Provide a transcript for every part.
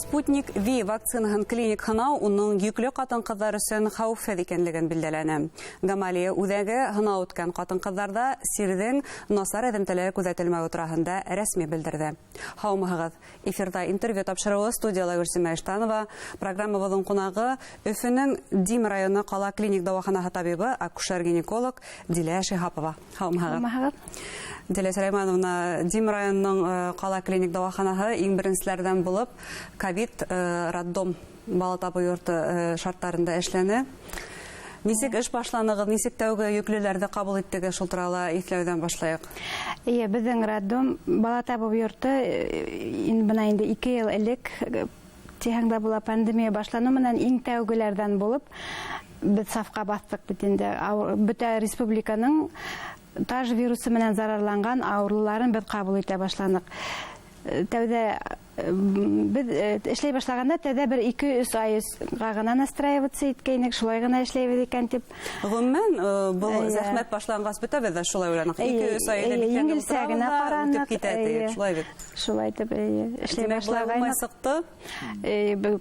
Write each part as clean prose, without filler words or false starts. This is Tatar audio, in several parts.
Спутник V вакцинаһын клиник һынау уның йөкле хатын-кызлар өчен хәүефсез икәнлеген билдәләнә. Гамалия үҙәге һынау үткән хатын-кызларда сирдең насар эҙемтәләре күзәтелмәү тураһында рәсми белдерде. Һаумыһығыҙ. Эфирда интервью тапшырыуы студияла Гөлсемә Иштанова, программабыҙҙың ҡунағы Өфөнөң Дим районы ҡала клиник дауаханаһы табибы, акушер-гинеколог Дилә Шиһапова. Һаумыһығыҙ. Дилә Сөләймановна, Дим районының ҡала клиник дауаханаһы иң беренселәрҙән булып ковид роддом бала табыу йорты шарттарында эшләне. Нисек эш башланыгыз, нисек тәүге йөклеләрҙе ҡабул иттегеҙ, шул турала иҫләүҙән башлайыҡ. Беҙҙең роддом бала табыу йорты бына инде 2 йыл элек тиһәңдә була пандемия башланыу менән иң тәүгеләрҙән булып беҙ сафҡа баҫтыҡ бит инде. Бөтә республиканың таж вирусы менән зарарланған ауырлыларын беҙ ҡабул итә башланыҡ. Тәүҙә беҙ эшләй башлағанда тәүҙә 1-2-3 ай ғына настраиваться иткәйнек, шулай ғына эшләйбеҙ икән тип. Ғөмүмән был зәхмәт башланғас бөтәбеҙ ҙә шулай уйланыҡ. 2-3 ай еңелсә генә ҡараныҡ. Шулай бит. Шулай итеп эшләй башлағайныҡ.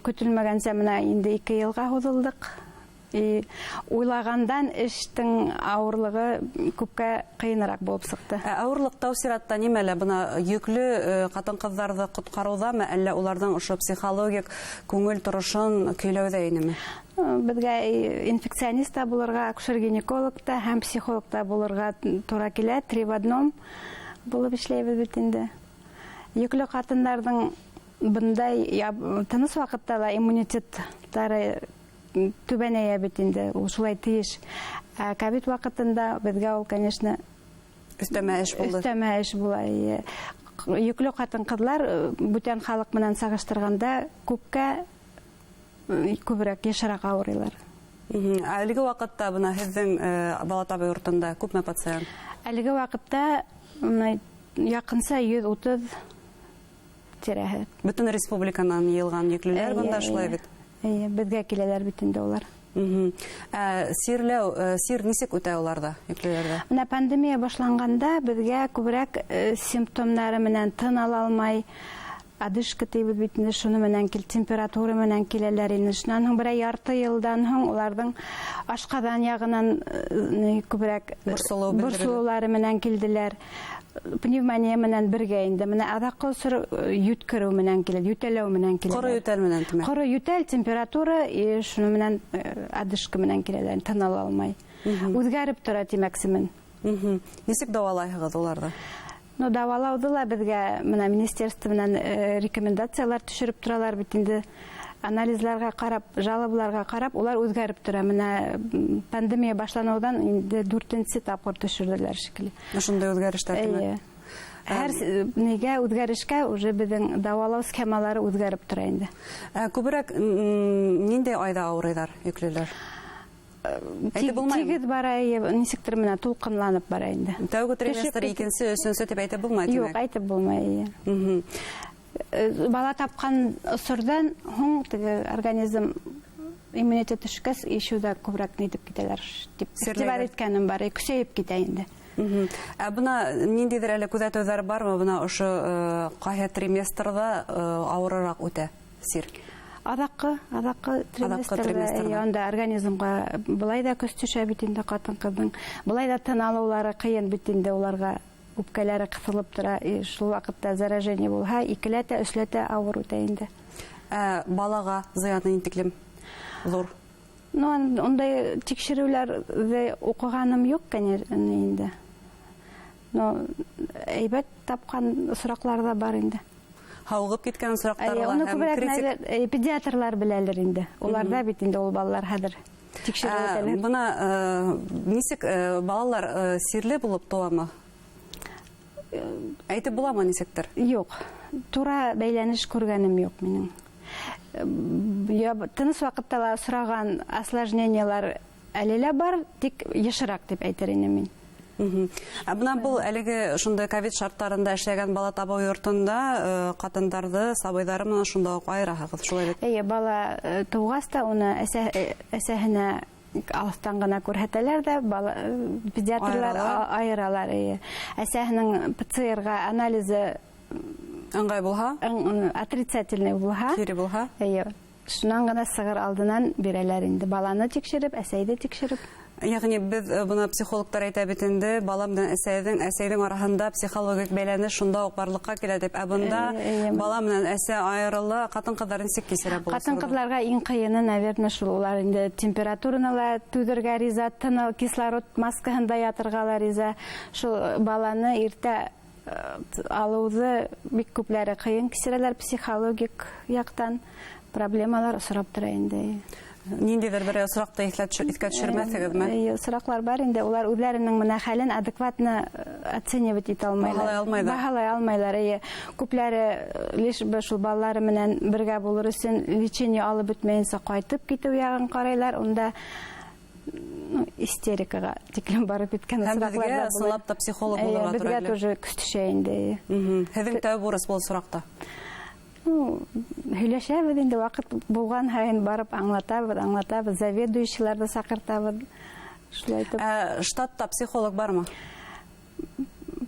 Көтөлмәгәнсә менә инде 2 йылға һуҙылдыҡ. Уйлағандан эштең ауырлығы күпкә ҡыйыныраҡ булып сыҡты. Ауырлыҡ тау сиратта нимәлә? Бына йөклө ҡатын-ҡыҙҙарҙы ҡотҡарыуҙамы, әллә уларҙың ошо психологик күңел торошон көйләүҙә инеме? Беҙгә инфекционист та булырға, акушер-гинеколог та һәм психолог та булырға тура килә. 3 в 1 булып эшләйбеҙ бит инде. Йөклө ҡатындарҙың бындай тыныс ваҡытта ла иммунитеттары түбәнәйә бит инде, ул шулай тейеш. Ковид ваҡытында беҙгә ул, конечно, өҫтәмә эш булды. Өҫтәмә эш була. Йөклө ҡатын-ҡыҙлар бүтән халыҡ менән сағыштырғанда күберәк йышыраҡ ауырыйлар. Әлеге ваҡытта бына һеҙҙең бала табыу йортонда күпме пациент? Әлеге ваҡытта яҡынса 130 тирәһе. Бөтөн республиканан йыйылған йөклөләр бында шулай бит? Беҙгә киләләр бит инде улар. Сир нисек үтә уларҙа, йөклөләрҙә? Менә пандемия башланғанда беҙгә күберәк симптомдары менән тын ала алмай, одышка тейбеҙ бит инде, шуны менән температура менән киләләр инде. Шунан һуң берәй ярты йылдан һуң уларҙың ашҡаҙан яғынан күберәк борсолоулары менән килделәр. Пневмония менән бергә инде. Менә аҙаҡҡы осор йүткереү менән килә, ютәләү менән килә. Ҡоро ютәл менән тимәк. Ҡоро ютәл, температура, шуны менән одышка менән киләләр, тын ала алмай. Үҙгәреп тора тимәксемен. Нисек дауалайһығыҙ уларҙы? Дауалауҙы ла беҙгә менә министерство менән рекомендациялар төшөрөп торалар бит инде. Анализларға ҡарап, жалобаларға ҡарап, улар үҙгәреп тора. Менә пандемия башланыуҙан инде 4-нче тапҡыр төшөрҙөләр шикелле. Шундай үҙгәрештәр тимәк. Һәр нигә үҙгәрешкә уже беҙҙең дауалау схемалары үҙгәреп тора инде. Күберәк ниндәй айҙа ауырыйҙар йөклөләр? Тигеҙ бара, нисектер менән тулҡынланып бара инде. Тәүге триместр, 2-нсе, 3-нсе тип әйтеп булмай тимәк? Юҡ, әйтеп булмай. Бала тапҡан осорҙан һуң организм иммунитет төшкәс, ишеүҙә күберәк нитеп китәләр. Игътибар иткәнем бар, көсәйеп китә инде. Бына ниндәйҙер әле күҙәтеүҙәр бармы? Бына ошо ҡайһы триместрҙа ауырыраҡ үтә сир? Аҙаҡҡы триместрҙа, онда организмға былай да көс төшә бит инде ҡатын-ҡыҙҙың. Былай да тын алыуҙары ҡыйын бит инде уларға. Үпкәләре ҡыҫылып тора, шул ваҡытта заражение булһа, 2-ләтә, 3-ләтә ауыр үтә инде. Балаға зыяны нитеклем ҙур? Ондай тикшереүләрҙе уҡығаным юҡ, конечно, инде. Әйбәт тапҡан осраҡлар ҙа бар инде. Һауығып киткән осраҡтар ла һәм критик. Педиатрlar беләлер инде. Уларҙа бит инде ул балалар хәҙер тикшереү үтәлер. Бына нисек балалар сирле булып тыуамы? Әйтеп буламы нисектер? Юҡ. Тура бәйләнеш күргәнем юҡ минең. Тыныс ваҡытта ла осраған осложнениялар әле лә бар, тик йышыраҡ дип әйтер инем мин. Бына был әлеге шундай ковид шарттарында эшләгән бала табыу йортонда ҡатындарҙы, сабыйҙары менән шунда уҡ айыраһығыҙ, шулай бит? Бала тыуғас та уны әсәһенә алыҫтан ғына күрһәтәләр дә, педиатрlar айыралар. Әсәһенең ПЦР-ға анализы Ыңгай булһа, отрицательный булһа, кире булһа. Шунан гына сыгыр алдынан бирәләр инде. Баланы тикшереп, әсәйде тикшереп. Ягъни без буны психологтар әйтә бит инде, бала белән әсәйнең арасында психологик бәйләнеш шунда ук барлыкка килә дип. Ә бунда бала белән әсә аерылы, хатын-кызлар ничек кисерә була? Хатын-кызларга иң кыены, наверное, шул. Улар инде температураны ла түдергә риза, тыны, кислород маскаһында ятырга риза. Шул баланы иртә алуды бик күпләре кыен кисерәләр психологик яктан. Проблемалар сорап тора инде. Ниндидер бер соракта искә төшермәсегезме? Сораклар бар инде. Улар үзләренең менә хәлен адекватно оценивать итә алмайлар. Баһалай алмайлар. Күпләре лишь шул балалары менән бергә булыр өчен лечение алып бетмәенсә кайтып китү ягын карайлар. Унда истерикага тиклем барып киткән сораклар бар. Безгә сылап та психолог булырга туры. Безгә тоже күстүшә инде. Һеҙҙең тәү бурыс был соракта. Һөйләшәбез инде, вакыт булган һайын барып аңлатабыз, заведующийларды сакыртабыз. Шулай итеп. Штатта психолог бармы?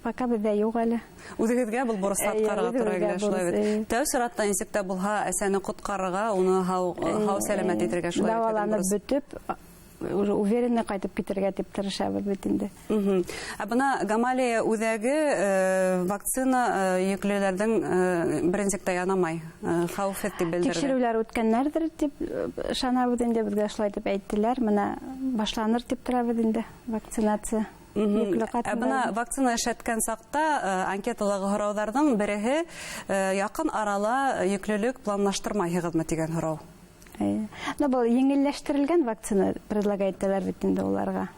Пока бездә юк әле. Үзегеҙгә был бурысты аткарырга туры килә, шулай бит. Тәү сиратта нисектә булһа, әсәне коткарырга, уны һау сәламәт итергә шулай бит. Дәваланып бөтөп, уже уверенно кайтып китергә дип тырышабыз бит инде. Бына Гамалия үҙәге вакцина йөклеләрҙең беренчектә янамай, хәүефһеҙ дип белдерде. Тикшерүләр үткәннәрдер дип ышанабыз инде, безгә шулай дип әйттеләр. Менә башланыр дип торабыз инде вакцинация. Бына вакцина эшләткән сакта анкеталағы һорауҙарҙың береһе яҡын арала йөклөлөк планлаштырмайһығыҙмы тигән һорау. Но был еңелләштерелгән вакцина предлагает бит инде уларга.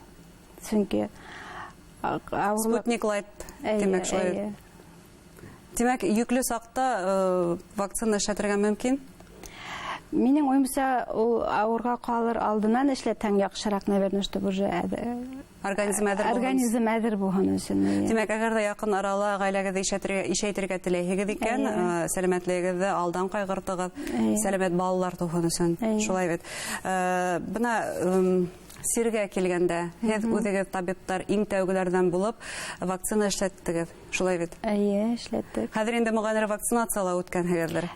Чөнки Спутник Лайт тимәк шулай. Тимәк, йөклө сакта вакцина эшләтергә мөмкин? Минең уйымса, ул авырга калыр алдынан эшләтәң яхшырак, наверное, чтобы уже организм әҙер булһын өчен. Тимәк, әгәр дә яҡын арала гаиләгеҙҙе ишәйтергә теләйһегеҙ икән, сәләмәтлегегеҙҙе алдан ҡайғыртығыҙ, сәләмәт балалар тыуһын өсөн. Шулай бит. Бына сиргә килгәндә, һеҙ үҙегеҙ табиптар иң тәүгеләрҙән булып вакцина эшләттегеҙ. Шулай бит. Эшләттек. Хәҙер инде мөғәйнәр вакцинациялау үткәнһегеҙҙер.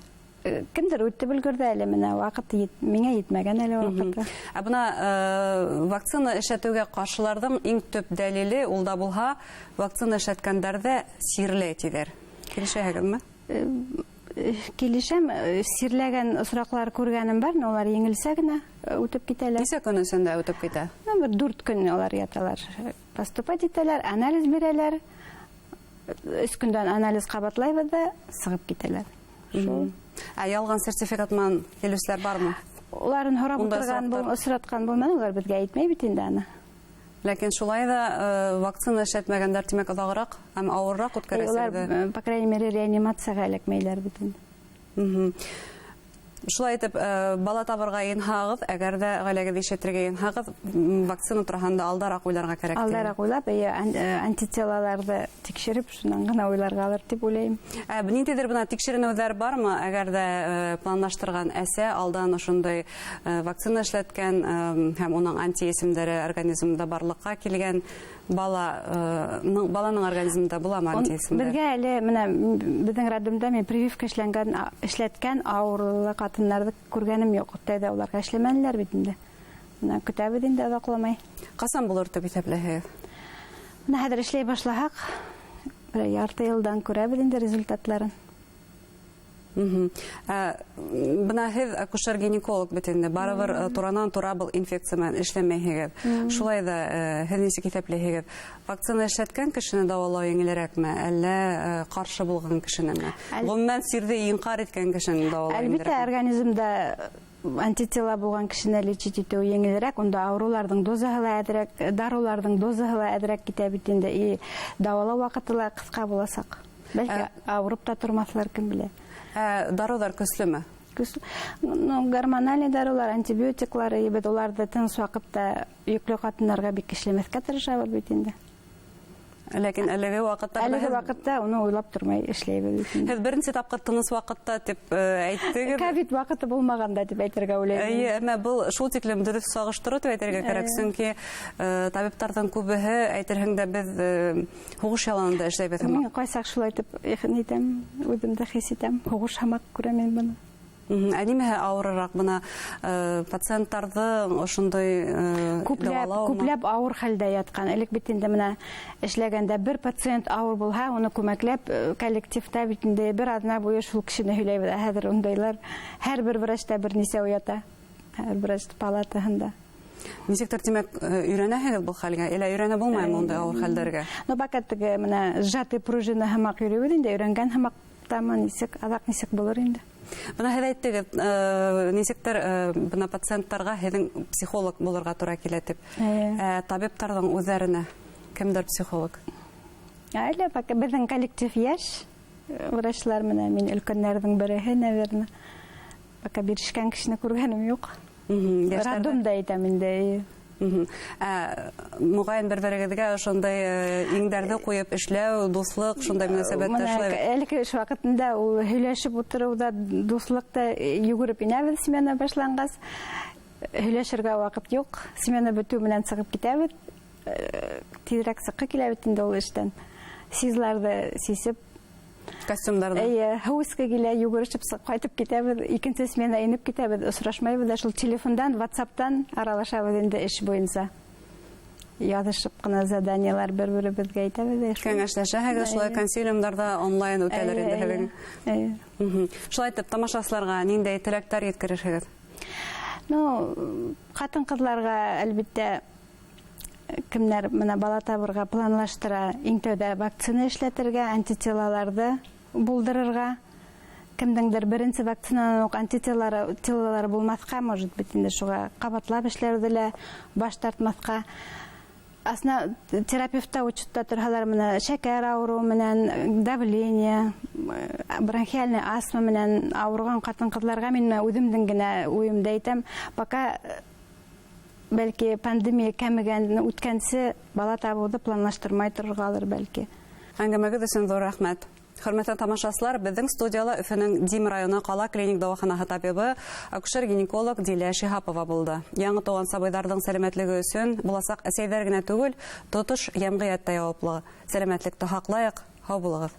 Кемдер үтеп өлгөрҙө әле, менә вакыт миңә етмәгән әле вакыты. Бына вакцина эшләтеүгә ҡаршыларҙың иң төп дәлиле ул да булһа, вакцина эшләткәндәрҙә сирле тиҙәр. Килешәһегеҙме? Килешәм, сирләгән осраҡлар күргәнем бар, но улар еңелсә генә үтеп китәләр. Нисә көн эсендә үтеп китә? Бер 4 көн улар яталар. Поступать итәләр, анализ бирәләр. 3 көндән анализ ҡабатлайбыҙ да сығып китәләр. Ялған сертификат менән килүселәр бармы? Уларын һорап утырган, осратҡан булманы, улар беҙгә әйтмәй бит инде аны. Ләкин шулай да вакцина эшләтмәгәндәр тимәк оҙағыраҡ һәм ауырыраҡ үткәрәсәкҙе. Улар, по крайней мере, реанимацияға эләкмәйләр бит инде. Шулай итеп, бала табырға йынһағыҙ, әгәр дә ғаиләгеҙ ишетергә йынһағыҙ, вакцина тураһында алдараҡ уйларға кәрәк. Алдараҡ уйлап, антителаларҙы тикшереп, шунан ғына уйларға алыр дип уйлайым. Ниндәйҙер бына тикшеренеүҙәр бармы, әгәр дә планлаштырған әсә алдан ошондай вакцина эшләткән һәм уның антиесемдәре организмда барлыҡҡа килгән баланың организмында буламы антиесемдәр? Беҙгә әле, менә беҙҙең роддомда мен прививка эшләткән ауырлы ҡатындарҙы күргәнем юҡ. Тәүҙә уларға эшләмәнеләр бит инде. Көтәбеҙ инде оҙаҡламай. Ҡасан булыр тип иҫәпләйһегеҙ? Хәҙер эшләй башлаһаҡ, ярты йылдан күрәбеҙ инде результатларын. Бына һеҙ акушер-гинеколог бит инде, барыбер туранан-тура был инфекция менән эшләмәйһегеҙ. Шулай да һеҙ нисек иҫәпләйһегеҙ? Вакцина эшләткән кешене дауалау еңелерәкме, әллә ҡаршы булған кешенеме? Ғөмүмән сирҙе инҡар иткән кешене дауалау еңелерәкме? Әлбиттә, организмда антитела булған кешене лечить итеү еңелерәк, унда ауруларҙың дозаһы ла әҙерәк, даруларҙың дозаһы ла әҙерәк китә бит инде, и дауалау ваҡыты ла ҡыҫҡа буласаҡ. Бәлки, ауырып та тормаҫлар, кем белә. Дарулар көслөмө? Гормональный дарулар, антибиотиклар, ебет уларҙы тыныс ваҡытта йөклө ҡатынларға бик эшләмәҫкә тырышабыҙ бит инде. Ләкин әлеге вакытта уны уйлап тормай эшләйбез. Һез беренче тапкыр тыныс вакытта дип әйттегез. Ковид вакыты булмаганда дип әйтергә уйлыйм. Әмма бу шул тиклем дөрес сагыштыру дип әйтергә кирәк, чөнки табиблардан күбеһе әйтерһең дә без һугыш яланында эшләйбез. Мин кайсак шулай дип әйтәм, үземдә хис итәм, һугыш һәмәк күрәм мин буны. Әнимәһе авыррак бына пациентларны ошондай күпләп авыр хәлдә яткан. Элек бит инде менә эшләгәндә бер пациент авыр булһа, уны күмәкләп коллективта бит инде бер адна буе шул кешене һөйләйбез. Хәзер ундайлар һәрбер врачта бер нисә уята. Һәр врач палатаһында. Ничектер димәк өйрәнәһегез бу хәлгә? Әллә өйрәнә булмаймы мондай авыр хәлләргә? Ну бакәттәге менә сжатый пружина һәмәк йөрү инде өйрәнгән һәмәк таман нисек булыр инде. Бына һез әйттегез, ничектер бына пациентларга һезнең психолог булырга туры килә дип. Табибларның үзләренә кемдер психолог? Әле бак безнең коллектив яшь врачлар менә мин өлкәннәрнең береһе, наверное. Бака бирешкән кешене күргәнем юк. Радомда әйтәм инде. Мугаен бер-берегезгә ошондай иңдәрне куеп эшләү, дуслык, шундай мөнәсәбәттә эшләү. Әлеге эш вакытында ул һөйләшеп утыруда, дуслыкта йөгереп инәбез смена башлангас. Һөйләшергә вакыт юк. Смена бетү белән чыгып китәбез. Тизрәк сыкка киләбез инде ул эштән. Сизләрдә сисеп костюмнарда. Хауска килә, йөгерешеп кайтып китәбез. Икенче смена инеп китәбез. Осрашмайбыз, шул телефондан, WhatsApp-тан аралашабыз инде эш буенча. Язышып кына заданиялар бер-беребезгә әйтәбез. Кәңәшләшәһегез, шулай консилиумнарда онлайн үтәлер инде. Шулай итеп, тамашачыларга ниндәй теләктәр yetkеришегез? Ну, хатын-кызларга әлбәттә кемнәр менә бала табырга планлаштыра, иң тәүдә вакцина эшләтергә, антителаларны булдырырга. Кемдеңдер беренче вакцинаның ук антителалары булмаска, может быть, инде шуга кабатлап эшләрдә, баш тартмаска. Асна терапевтта учетта торалар менә шәкәр авыру менән, давление, бронхиальная астма менән авырган хатын-кызларга мин үземнең генә уемда әйтәм, пока бәлки пандемия кәмегән үткәнсе бала табуды планлаштырмай торгалар бәлки. Әңгәмәгез өчен зур рәхмәт. Хөрмәтле тамашачылар, безнең студияла Өфөнең Дим районы кала клиник дәваханасы табибы, акушер-гинеколог Дилә Шихапова булды. Яңа туган сабыйларның сәламәтлеге өчен буласак әсәйләр генә түгел, тотыш җәмгыять та яуаплы. Сәламәтлекне хаклайык, һау булыгыз.